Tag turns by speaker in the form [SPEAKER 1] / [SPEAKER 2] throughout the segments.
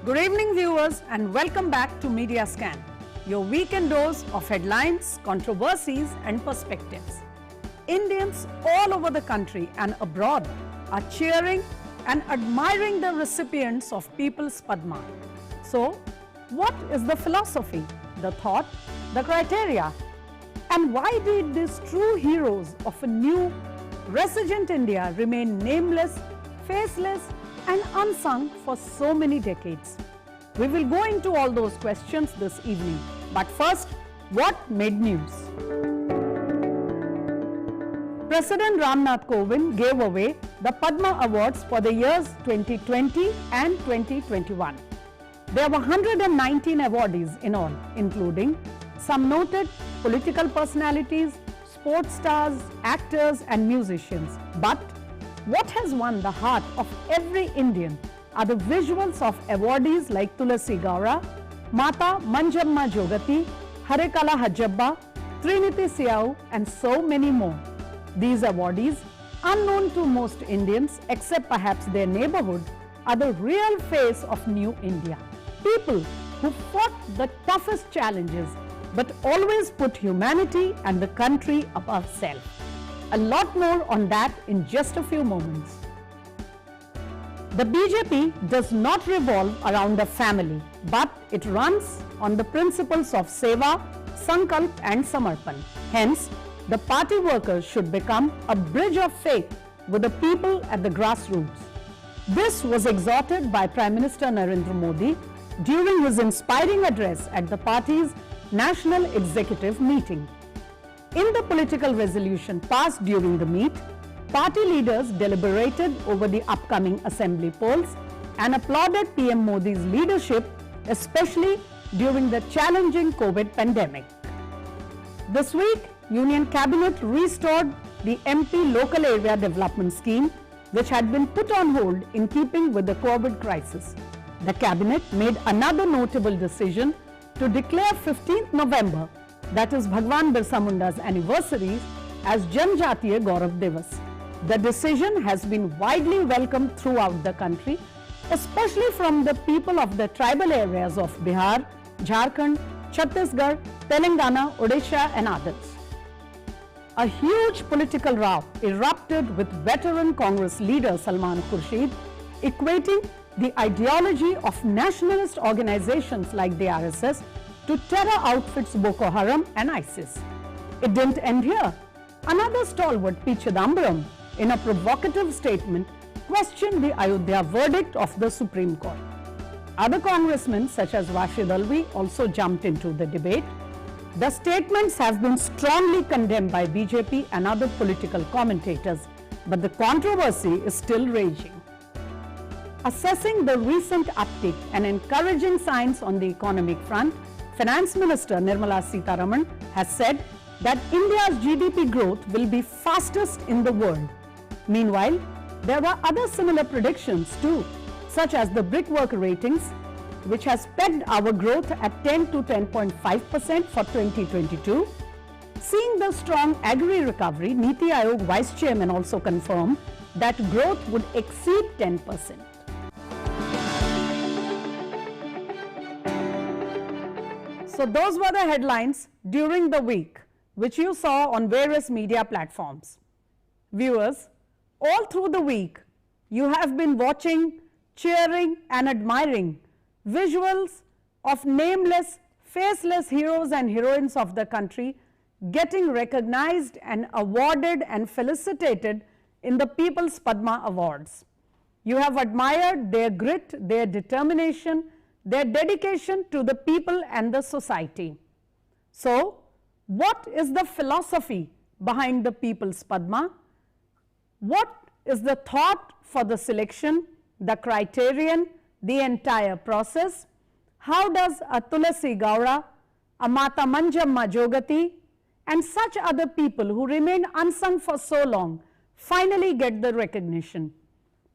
[SPEAKER 1] Good evening, viewers, and welcome back to Media Scan, your weekend dose of headlines, controversies, and perspectives. Indians all over the country and abroad are cheering and admiring the recipients of People's Padma. So, what is the philosophy, the thought, the criteria? And why did these true heroes of a new, resurgent India remain nameless, faceless, and unsung for so many decades? We will go into all those questions this evening. But first, what made news? President Ramnath Kovind gave away the Padma Awards for the years 2020 and 2021. There were 119 awardees in all, including some noted political personalities, sports stars, actors, and musicians. But what has won the heart of every Indian are the visuals of awardees like Tulasi Gaura, Mata Manjamma Jogati, Harekala Hajjabba, Trinity Siau, and so many more. These awardees, unknown to most Indians except perhaps their neighborhood, are the real face of New India. People who fought the toughest challenges but always put humanity and the country above self. A lot more on that in just a few moments. The BJP does not revolve around a family, but it runs on the principles of Seva, Sankalp and Samarpan. Hence, the party workers should become a bridge of faith with the people at the grassroots. This was exhorted by Prime Minister Narendra Modi during his inspiring address at the party's National Executive Meeting. In the political resolution passed during the meet, party leaders deliberated over the upcoming assembly polls and applauded PM Modi's leadership, especially during the challenging COVID pandemic. This week, Union Cabinet restored the MP Local Area Development Scheme, which had been put on hold in keeping with the COVID crisis. The Cabinet made another notable decision to declare 15th November, that is Bhagwan Birsa Munda's anniversary, as Janjatiya Gaurav Divas. The decision has been widely welcomed throughout the country, especially from the people of the tribal areas of Bihar, Jharkhand, Chhattisgarh, Telangana, Odisha and others. A huge political row erupted with veteran Congress leader Salman Khurshid, equating the ideology of nationalist organizations like the RSS to terror outfits Boko Haram and ISIS. It didn't end here. Another stalwart, P. Chidambaram, in a provocative statement, questioned the Ayodhya verdict of the Supreme Court. Other congressmen such as Rashid Alvi also jumped into the debate. The statements have been strongly condemned by BJP and other political commentators, but the controversy is still raging. Assessing the recent uptick and encouraging signs on the economic front, Finance Minister Nirmala Sitharaman has said that India's GDP growth will be fastest in the world. Meanwhile, there are other similar predictions too, such as the Brickwork ratings, which has pegged our growth at 10 to 10.5% for 2022. Seeing the strong agri recovery, Niti Aayog Vice Chairman also confirmed that growth would exceed 10%. So those were the headlines during the week, which you saw on various media platforms. Viewers, all through the week, you have been watching, cheering and admiring visuals of nameless, faceless heroes and heroines of the country getting recognized and awarded and felicitated in the People's Padma Awards. You have admired their grit, their determination, their dedication to the people and the society. So, what is the philosophy behind the People's Padma? What is the thought for the selection, the criterion, the entire process? How does a Tulasi Gaura, a Mata Manjamma Jogati, and such other people who remain unsung for so long finally get the recognition?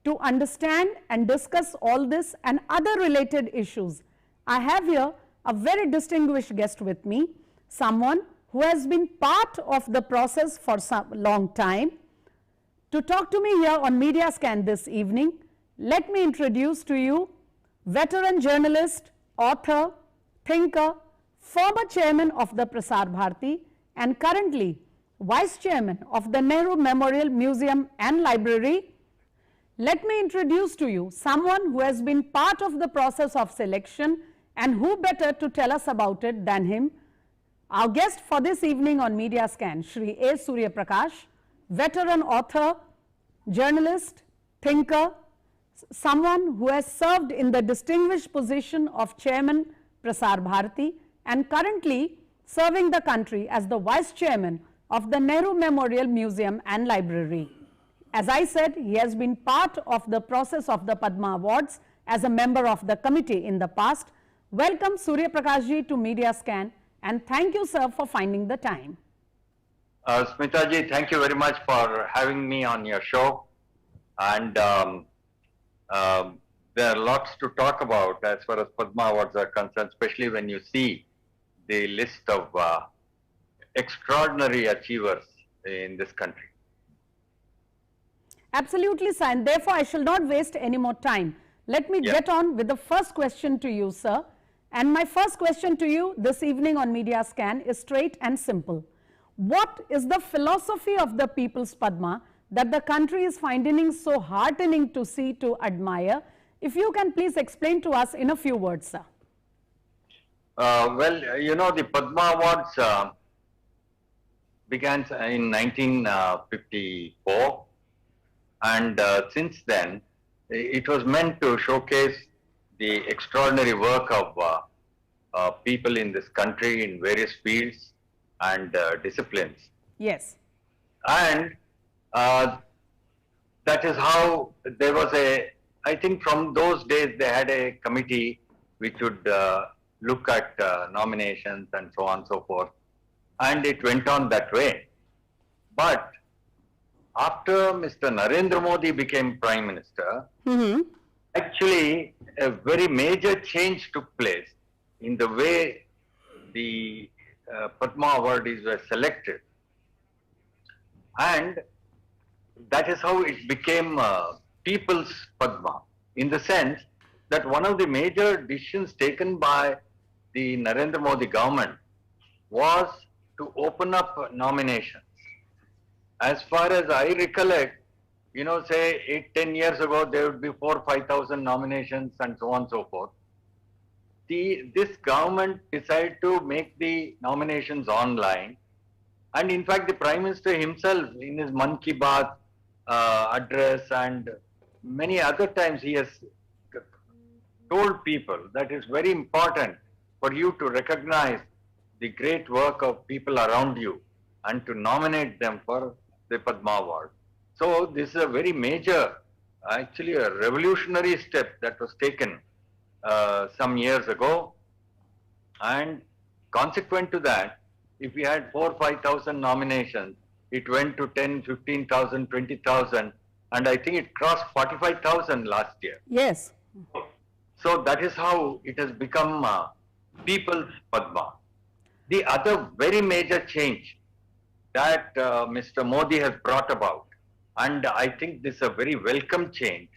[SPEAKER 1] To understand and discuss all this and other related issues, I have here a very distinguished guest with me, someone who has been part of the process for some long time. To talk to me here on Media Scan this evening, let me introduce to you veteran journalist, author, thinker, former chairman of the Prasar Bharati, and currently vice chairman of the Nehru Memorial Museum and Library. Let me introduce to you someone who has been part of the process of selection, and who better to tell us about it than him. Our guest for this evening on Media Scan, Shri A. Surya Prakash, veteran author, journalist, thinker, someone who has served in the distinguished position of chairman Prasar Bharati and currently serving the country as the vice chairman of the Nehru Memorial Museum and Library. As I said, he has been part of the process of the Padma Awards as a member of the committee in the past. Welcome Surya Prakash ji to Media Scan, and thank you, sir, for finding the time.
[SPEAKER 2] Smita ji, thank you very much for having me on your show. And there are lots to talk about as far as Padma Awards are concerned, especially when you see the list of extraordinary achievers in this country.
[SPEAKER 1] Absolutely, sir, and therefore I shall not waste any more time. Let me get on with the first question to you, sir. And my first question to you this evening on Media Scan is straight and simple. What is the philosophy of the People's Padma that the country is finding so heartening to see, to admire? If you can please explain to us in a few words, sir.
[SPEAKER 2] Well, you know, the Padma Awards began in 1954, and since then it was meant to showcase the extraordinary work of people in this country in various fields and disciplines.
[SPEAKER 1] Yes.
[SPEAKER 2] And that is how there was I think from those days they had a committee which would look at nominations and so on and so forth. And it went on that way. But after Mr. Narendra Modi became Prime Minister, actually a very major change took place in the way the Padma awardees were selected. And that is how it became People's Padma, in the sense that one of the major decisions taken by the Narendra Modi government was to open up nominations. As far as I recollect, you know, say 8-10 years ago, there would be 4,000-5,000 nominations and so on and so forth. This government decided to make the nominations online. And in fact, the Prime Minister himself, in his Mann Ki Baat address and many other times, he has told people that it's very important for you to recognize the great work of people around you and to nominate them for the Padma Award. So this is a very major, actually a revolutionary step that was taken some years ago. And consequent to that, if we had 4,000-5,000 nominations, it went to 10, 15,000, 20,000, and I think it crossed 45,000 last year.
[SPEAKER 1] Yes.
[SPEAKER 2] So that is how it has become People's Padma. The other very major change that Mr. Modi has brought about, and I think this is a very welcome change,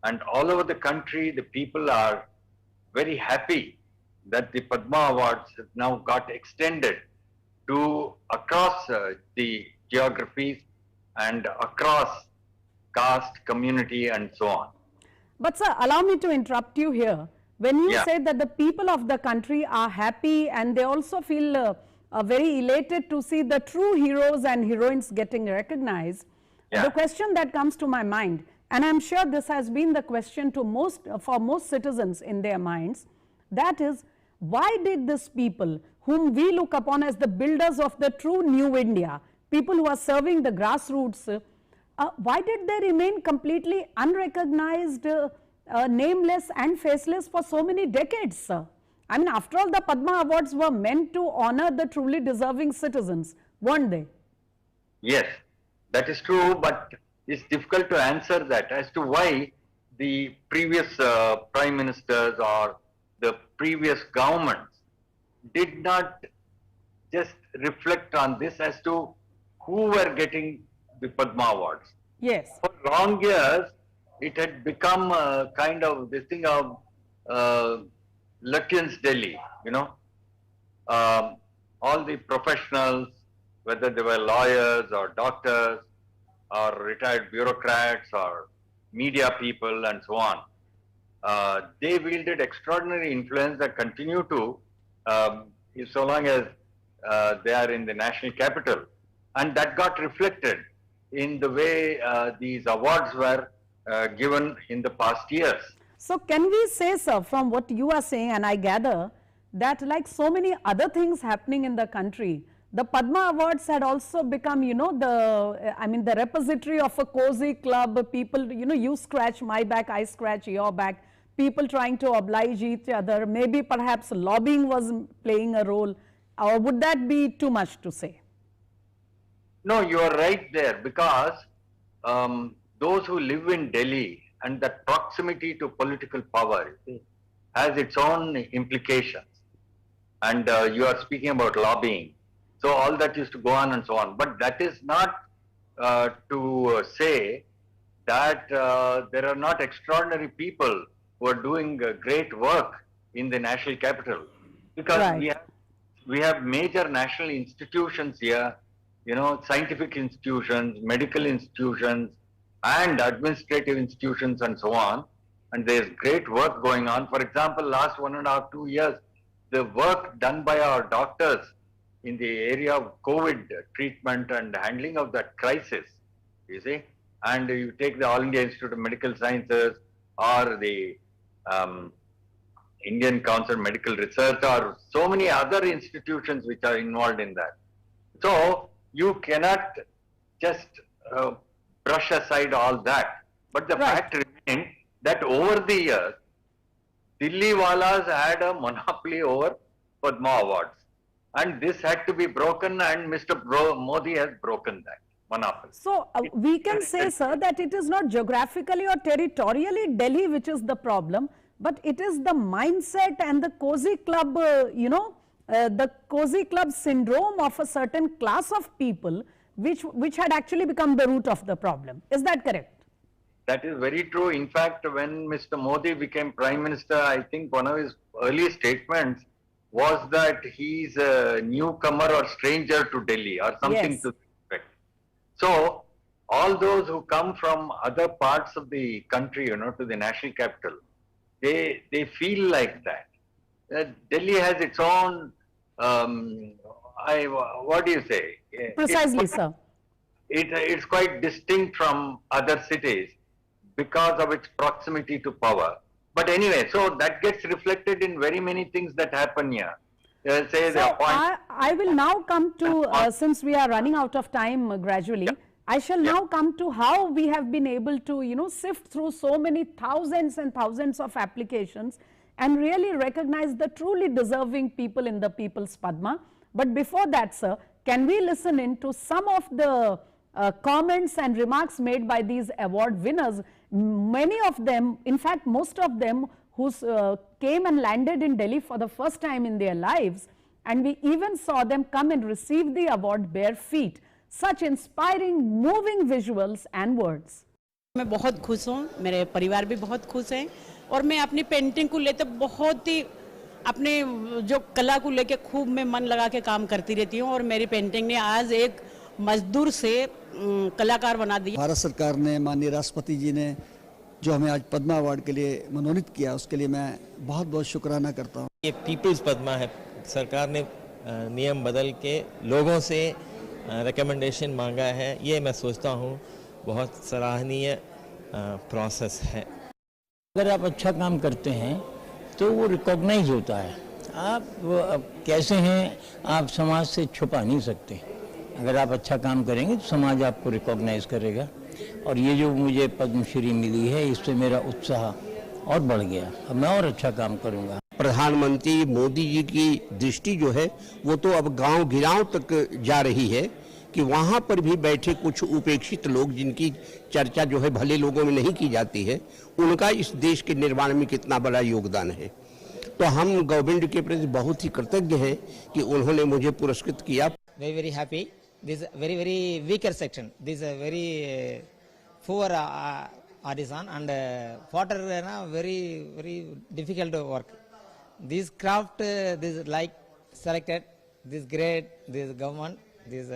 [SPEAKER 2] and all over the country the people are very happy that the Padma Awards have now got extended to across the geographies and across caste, community and so on.
[SPEAKER 1] But sir, allow me to interrupt you here. When you said that the people of the country are happy and they also feel very elated to see the true heroes and heroines getting recognized, the question that comes to my mind, and I'm sure this has been the question to for most citizens in their minds, that is, why did these people, whom we look upon as the builders of the true new India, people who are serving the grassroots, why did they remain completely unrecognized, nameless and faceless for so many decades, sir? I mean, after all, the Padma Awards were meant to honor the truly deserving citizens, weren't they?
[SPEAKER 2] Yes, that is true, but it's difficult to answer that as to why the previous prime ministers or the previous governments did not just reflect on this as to who were getting the Padma Awards.
[SPEAKER 1] Yes.
[SPEAKER 2] For long years, it had become a kind of this thing of Lutyens Delhi, all the professionals, whether they were lawyers or doctors or retired bureaucrats or media people and so on, they wielded extraordinary influence that continue to, so long as they are in the national capital. And that got reflected in the way these awards were given in the past years.
[SPEAKER 1] So can we say, sir, from what you are saying, and I gather that like so many other things happening in the country, the Padma Awards had also become, the repository of a cozy club. People, you scratch my back, I scratch your back. People trying to oblige each other. Maybe perhaps lobbying was playing a role. Or would that be too much to say?
[SPEAKER 2] No, you are right there, because those who live in Delhi and that proximity to political power has its own implications. And you are speaking about lobbying. So all that used to go on and so on. But that is not to say that there are not extraordinary people who are doing great work in the national capital. Because
[SPEAKER 1] right.
[SPEAKER 2] we have major national institutions here, scientific institutions, medical institutions, and administrative institutions and so on. And there's great work going on. For example, last 1.5 to 2 years, the work done by our doctors in the area of COVID treatment and handling of that crisis, you see. And you take the All India Institute of Medical Sciences or the Indian Council of Medical Research or so many other institutions which are involved in that. So you cannot just brush aside all that. But the fact remains that over the years, Delhi Walas had a monopoly over Padma Awards. And this had to be broken, and Mr. Modi has broken that monopoly.
[SPEAKER 1] So we can say, sir, that it is not geographically or territorially Delhi which is the problem, but it is the mindset and the cozy club, the cozy club syndrome of a certain class of people which had actually become the root of the problem. Is that correct?
[SPEAKER 2] That is very true. In fact, when Mr. Modi became Prime Minister, I think one of his early statements was that he's a newcomer or stranger to Delhi or something to that effect. So, all those who come from other parts of the country, to the national capital, they feel like that. Delhi has its own, what do you say?
[SPEAKER 1] Precisely, sir.
[SPEAKER 2] It's quite distinct from other cities because of its proximity to power. But anyway, so that gets reflected in very many things that happen here.
[SPEAKER 1] I will now come to, since we are running out of time gradually, I shall now come to how we have been able to, sift through so many thousands and thousands of applications and really recognize the truly deserving people in the People's Padma. But before that, sir, can we listen in to some of the comments and remarks made by these award winners? Many of them, in fact, most of them who came and landed in Delhi for the first time in their lives, and we even saw them come and receive the award bare feet. Such inspiring, moving visuals and words.
[SPEAKER 3] मैं बहुत खुश हूँ, मेरे परिवार भी बहुत खुश हैं और मैं अपनी पेंटिंग को लेते बहुत ही अपने जो कला को लेके खूब मैं मन लगा के काम करती रहती हूँ और मेरी पेंटिंग ने आज एक मजदूर से कलाकार बना दिया।
[SPEAKER 4] भारत सरकार ने, माननीय राष्ट्रपति जी ने जो हमें आज पद्मा अवार्ड के लिए मनोनीत किया, उसके लिए मैं बहुत बहुत शुक्राना करता हूँ।
[SPEAKER 5] ये पीपल्स पद्मा है, सरकार ने नियम बदल के लोगों से रिकमेंडेशन मांगा है, ये मैं सोचता हूँ बहुत सराहनीय प्रोसेस है।
[SPEAKER 6] अगर आप अच्छा काम करते हैं तो वो रिकॉग्नाइज होता है। आप कैसे हैं, आप समाज से छुपा नहीं सकते। अगर आप अच्छा काम करेंगे तो समाज आपको रिकॉग्नाइज करेगा और ये जो मुझे पद्मश्री मिली है, इससे मेरा उत्साह और बढ़ गया। अब मैं और अच्छा काम करूँगा।
[SPEAKER 7] प्रधानमंत्री मोदी जी की दृष्टि जो है वो तो अब गांव गिराव तक जा रही है कि वहां पर भी बैठे कुछ उपेक्षित लोग जिनकी चर्चा जो है भले लोगों में नहीं की जाती है, उनका इस देश के निर्माण में कितना बड़ा योगदान है। तो हम गवर्नमेंट के प्रति बहुत ही कृतज्ञ हैं कि उन्होंने मुझे पुरस्कृत किया।
[SPEAKER 8] Very very happy. This is very very weaker section. This is a very poor artisan and water very difficult work. This craft, this like selected, this great, this government, this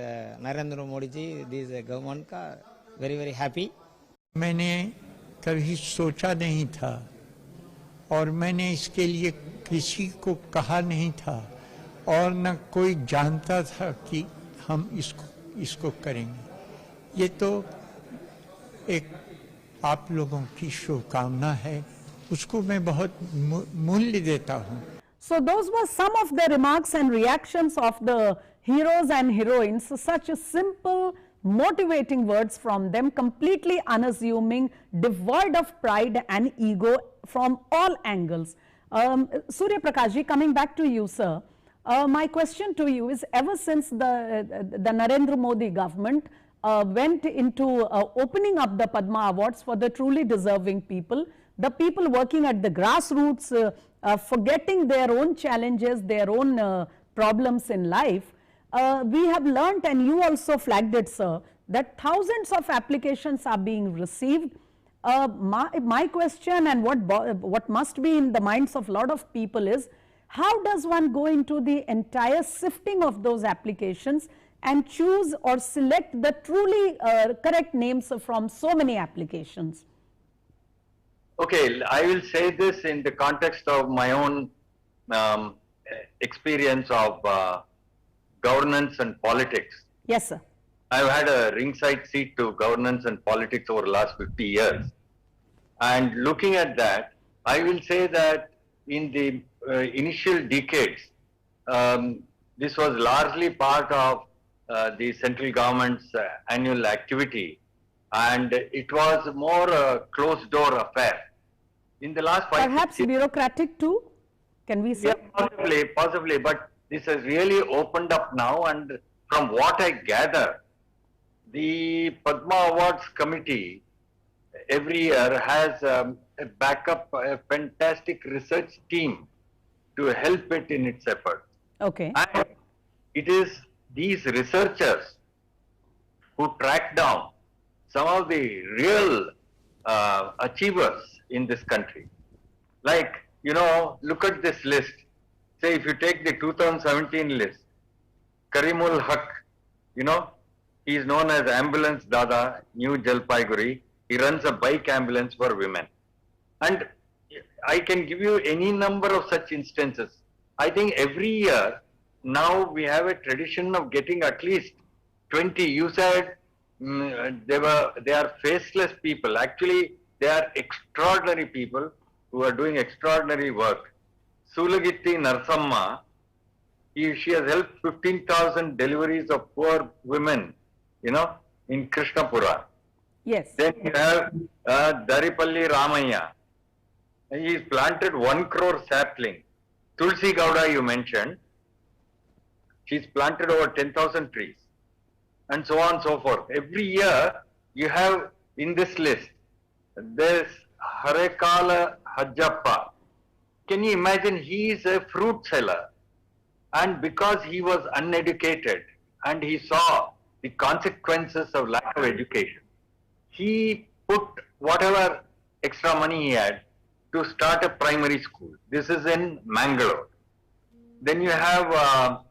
[SPEAKER 8] Narendra Modi ji, this government ka very happy.
[SPEAKER 9] मैंने कभी सोचा नहीं था और मैंने इसके लिए किसी को कहा नहीं था और न कोई जानता था कि हम इसको करेंगे। ये तो एक आप लोगों की शुभकामना है, उसको मैं बहुत मूल्य देता हूँ।
[SPEAKER 1] So those were some of the remarks and reactions of the heroes and heroines. Such simple, motivating words from them, completely unassuming, devoid of pride and ego from all angles. Surya Prakash ji, coming back to you, sir. My question to you is, ever since the Narendra Modi government went into opening up the Padma Awards for the truly deserving people, the people working at the grassroots, forgetting their own challenges, their own problems in life, we have learnt, and you also flagged it, sir, that thousands of applications are being received. My question, and what must be in the minds of a lot of people, is how does one go into the entire sifting of those applications and choose or select the truly correct names from so many applications?
[SPEAKER 2] Okay, I will say this in the context of my own experience of governance and politics.
[SPEAKER 1] Yes, sir.
[SPEAKER 2] I've had a ringside seat to governance and politics over the last 50 years. And looking at that, I will say that in the initial decades, this was largely part of the central government's annual activity, and it was more a closed door affair. In the last 5
[SPEAKER 1] Perhaps bureaucratic too, can we say?
[SPEAKER 2] Yeah, possibly, but this has really opened up now, and from what I gather, the Padma Awards Committee every year has a backup, a fantastic research team to help it in its efforts.
[SPEAKER 1] Okay.
[SPEAKER 2] And it is these researchers who track down some of the real achievers in this country. Like, you know, look at this list. Say if you take the 2017 list, Karimul Haq, you know, he is known as Ambulance Dada, New Jalpaiguri. He runs a bike ambulance for women. And I can give you any number of such instances. I think every year now we have a tradition of getting at least 20. You said they are faceless people. Actually, they are extraordinary people who are doing extraordinary work. Sulagitti Narsamma, she has helped 15,000 deliveries of poor women, you know, in Krishnapura.
[SPEAKER 1] Yes.
[SPEAKER 2] Then you have Daripalli Ramaya. He planted 1 crore sapling. Tulsi Gowda you mentioned. She's planted over 10,000 trees. And so on and so forth. Every year you have in this list, there's Harekala Hajjappa. Can you imagine? He is a fruit seller. And because he was uneducated and he saw the consequences of lack of education, he put whatever extra money he had to start a primary school. This is in Mangalore. Then you have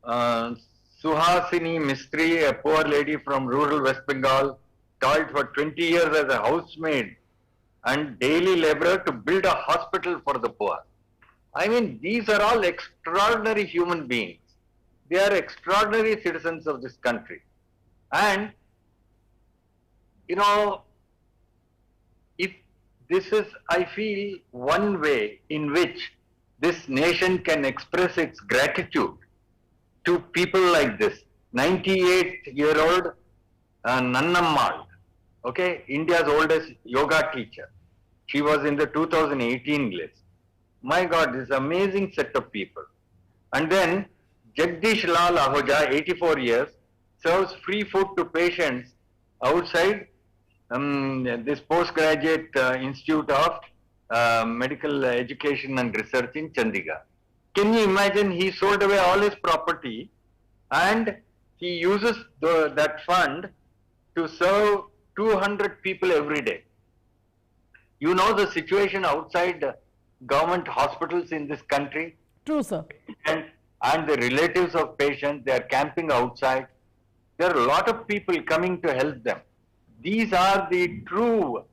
[SPEAKER 2] Suhasini Mistry, a poor lady from rural West Bengal, toiled for 20 years as a housemaid and daily laborer to build a hospital for the poor. I mean, these are all extraordinary human beings. They are extraordinary citizens of this country. And, you know, if this is, I feel, one way in which this nation can express its gratitude to people like this. 98-year-old Nannammal, okay, India's oldest yoga teacher. She was in the 2018 list. My God, this amazing set of people. And then Jagdish Lal Ahoja, 84 years, serves free food to patients outside this postgraduate Institute of Medical Education and Research in Chandigarh. Can you imagine? He sold away all his property and he uses that fund to serve 200 people every day. You know the situation outside government hospitals in this country,
[SPEAKER 1] True, sir.
[SPEAKER 2] and the relatives of patients, they are camping outside. There are a lot of people coming to help them. These are the true,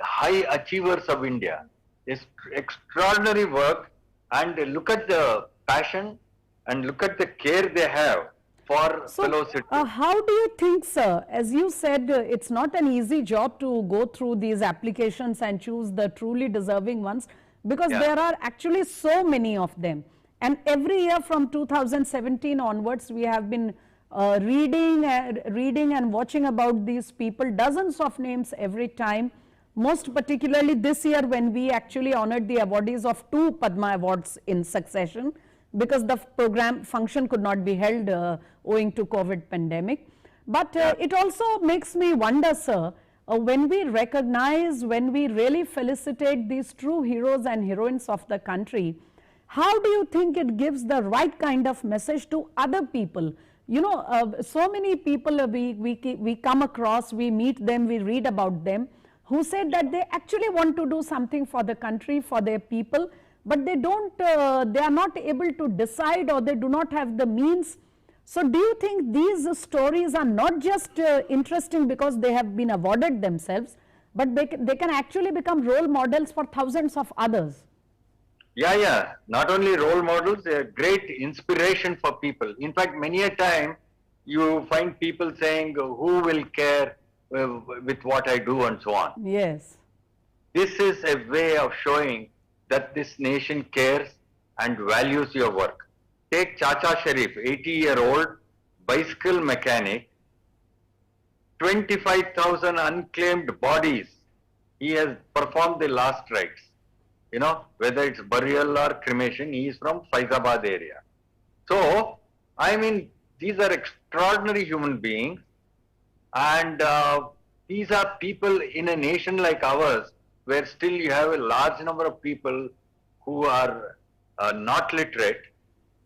[SPEAKER 2] high achievers of India. It's extraordinary work, and look at the passion and look at the care they have for fellow citizens.
[SPEAKER 1] How do you think, sir, as you said, it's not an easy job to go through these applications and choose the truly deserving ones, because there are actually so many of them. And every year from 2017 onwards, we have been reading and watching about these people, dozens of names every time. Most particularly this year, when we actually honored the awardees of 2 Padma Awards in succession, because the program function could not be held owing to COVID pandemic. But it also makes me wonder, sir, when we recognize, when we really felicitate these true heroes and heroines of the country, how do you think it gives the right kind of message to other people? So many people we come across, we meet them, we read about them, who said that they actually want to do something for the country, for their people, but they are not able to decide, or they do not have the means. So do you think these stories are not just interesting because they have been awarded themselves, but they can actually become role models for thousands of others?
[SPEAKER 2] Yeah. Not only role models, they are great inspiration for people. In fact, many a time you find people saying, who will care with what I do and so on.
[SPEAKER 1] Yes.
[SPEAKER 2] This is a way of showing that this nation cares and values your work. Take Chacha Sharif, 80-year-old bicycle mechanic, 25,000 unclaimed bodies. He has performed the last rites. Whether it's burial or cremation, he is from Faizabad area. So, these are extraordinary human beings, and these are people in a nation like ours, where still you have a large number of people who are not literate,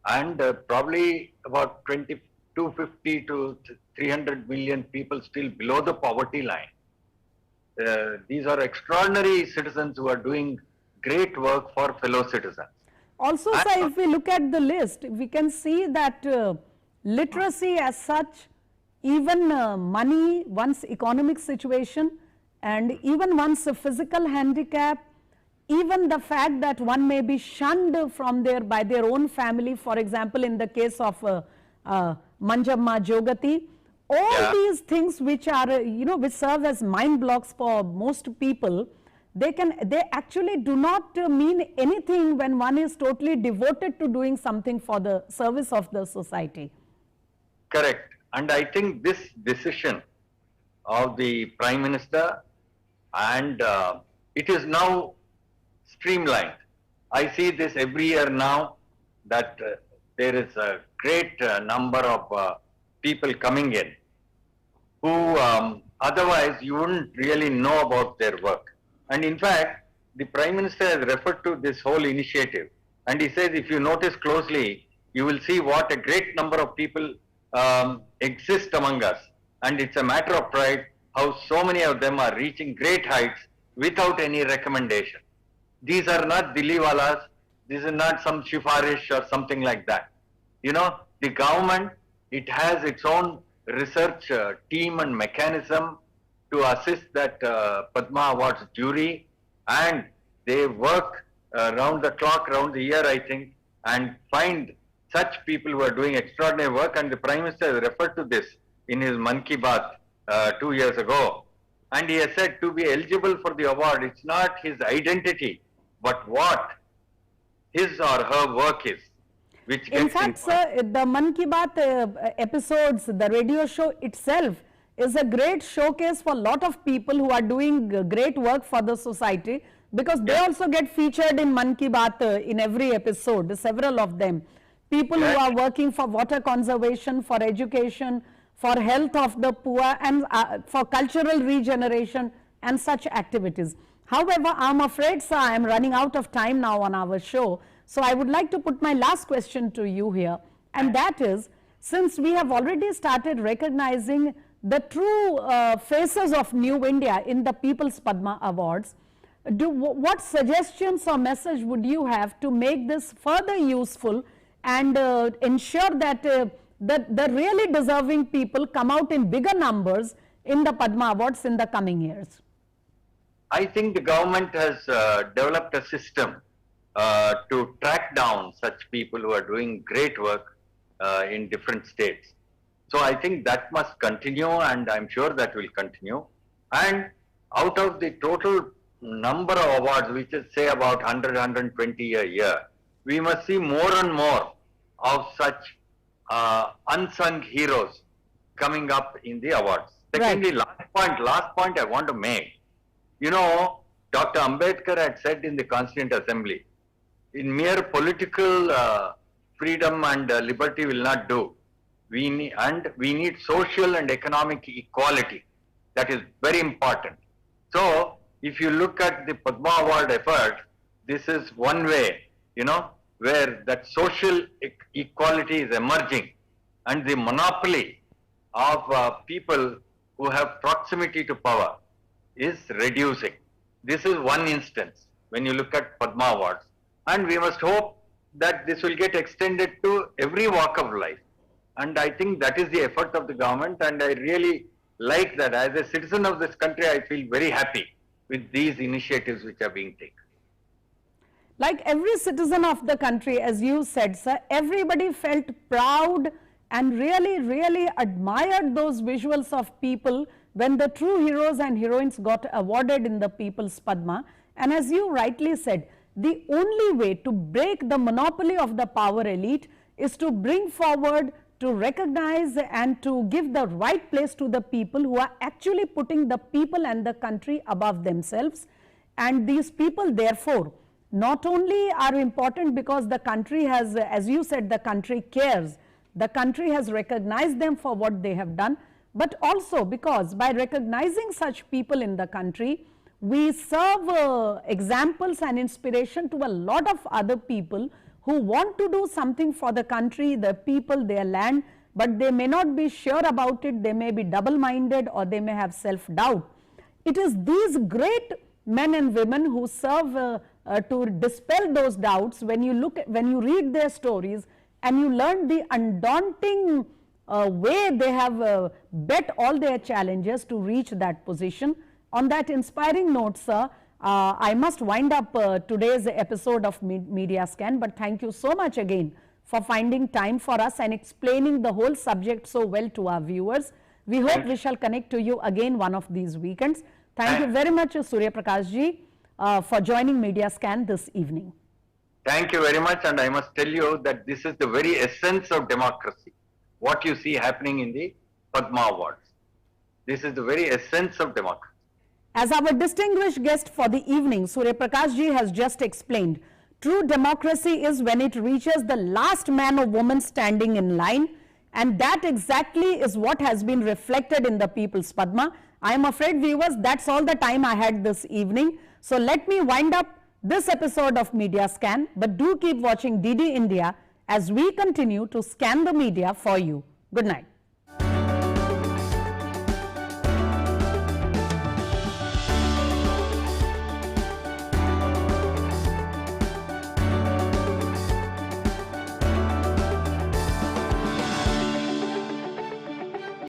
[SPEAKER 2] and probably about 250 to 300 million people still below the poverty line. These are extraordinary citizens who are doing great work for fellow citizens.
[SPEAKER 1] Also, sir, if we look at the list, we can see that literacy as such, even money, one's economic situation, and even one's physical handicap, even the fact that one may be shunned from by their own family, for example, in the case of Manjamma Jogati, all these things which are, which serve as mind blocks for most people, they actually do not mean anything when one is totally devoted to doing something for the service of the society.
[SPEAKER 2] Correct. And I think this decision of the Prime Minister, and it is now streamlined. I see this every year now, that there is a great number of people coming in who otherwise you wouldn't really know about their work. And in fact, the Prime Minister has referred to this whole initiative, and he says, if you notice closely, you will see what a great number of people exist among us, and it's a matter of pride how so many of them are reaching great heights without any recommendation. These are not Dilliwalas, this is not some Shifarish or something like that. The government, it has its own research team and mechanism to assist that Padma Awards jury, and they work round the clock, round the year, I think, and find such people who are doing extraordinary work. And the Prime Minister has referred to this in his Mann Ki Baat 2 years ago. And he has said, to be eligible for the award, it's not his identity, but what his or her work is. Which
[SPEAKER 1] in fact, sir, the Mann Ki Baat episodes, the radio show itself is a great showcase for a lot of people who are doing great work for the society, because they also get featured in Mann Ki Baat in every episode, several of them. People who are working for water conservation, for education, for health of the poor, and for cultural regeneration and such activities. However, I'm afraid, sir, I'm running out of time now on our show. So I would like to put my last question to you here, and that is, since we have already started recognizing the true faces of New India in the People's Padma Awards, what suggestions or message would you have to make this further useful and ensure that the really deserving people come out in bigger numbers in the Padma Awards in the coming years?
[SPEAKER 2] I think the government has developed a system to track down such people who are doing great work in different states. So I think that must continue, and I'm sure that will continue. And out of the total number of awards, which is say about 100, 120 a year, we must see more and more of such unsung heroes coming up in the awards. Secondly, last point I want to make. You know, Dr. Ambedkar had said in the Constituent Assembly, in mere political freedom and liberty will not do. We need social and economic equality. That is very important. So, if you look at the Padma Award effort, this is one way, you know, where that social equality is emerging, and the monopoly of people who have proximity to power is reducing. This is one instance when you look at Padma Awards, and we must hope that this will get extended to every walk of life. And I think that is the effort of the government, and I really like that. As a citizen of this country, I feel very happy with these initiatives which are being taken.
[SPEAKER 1] Like every citizen of the country, as you said, sir, everybody felt proud and really admired those visuals of people when the true heroes and heroines got awarded in the People's Padma. And as you rightly said, the only way to break the monopoly of the power elite is to bring forward, to recognize and to give the right place to the people who are actually putting the people and the country above themselves. And these people, therefore, not only are important because the country has, as you said, the country cares, the country has recognized them for what they have done, but also because by recognizing such people in the country, we serve examples and inspiration to a lot of other people who want to do something for the country, the people, their land, but they may not be sure about it, they may be double-minded or they may have self-doubt. It is these great men and women who serve to dispel those doubts. When you read their stories and you learn the undaunting way they have bet all their challenges to reach that position. On that inspiring note, sir, I must wind up today's episode of Media Scan, but thank you so much again for finding time for us and explaining the whole subject so well to our viewers. We hope we shall connect to you again one of these weekends. Thank you very much, Surya Prakash ji, for joining Media Scan this evening.
[SPEAKER 2] Thank you very much, and I must tell you that this is the very essence of democracy, what you see happening in the Padma Awards. This is the very essence of democracy.
[SPEAKER 1] As our distinguished guest for the evening, Surya Prakash ji has just explained, true democracy is when it reaches the last man or woman standing in line, and that exactly is what has been reflected in the People's Padma. I am afraid, viewers, that's all the time I had this evening. So let me wind up this episode of Media Scan, but do keep watching DD India as we continue to scan the media for you. Good night.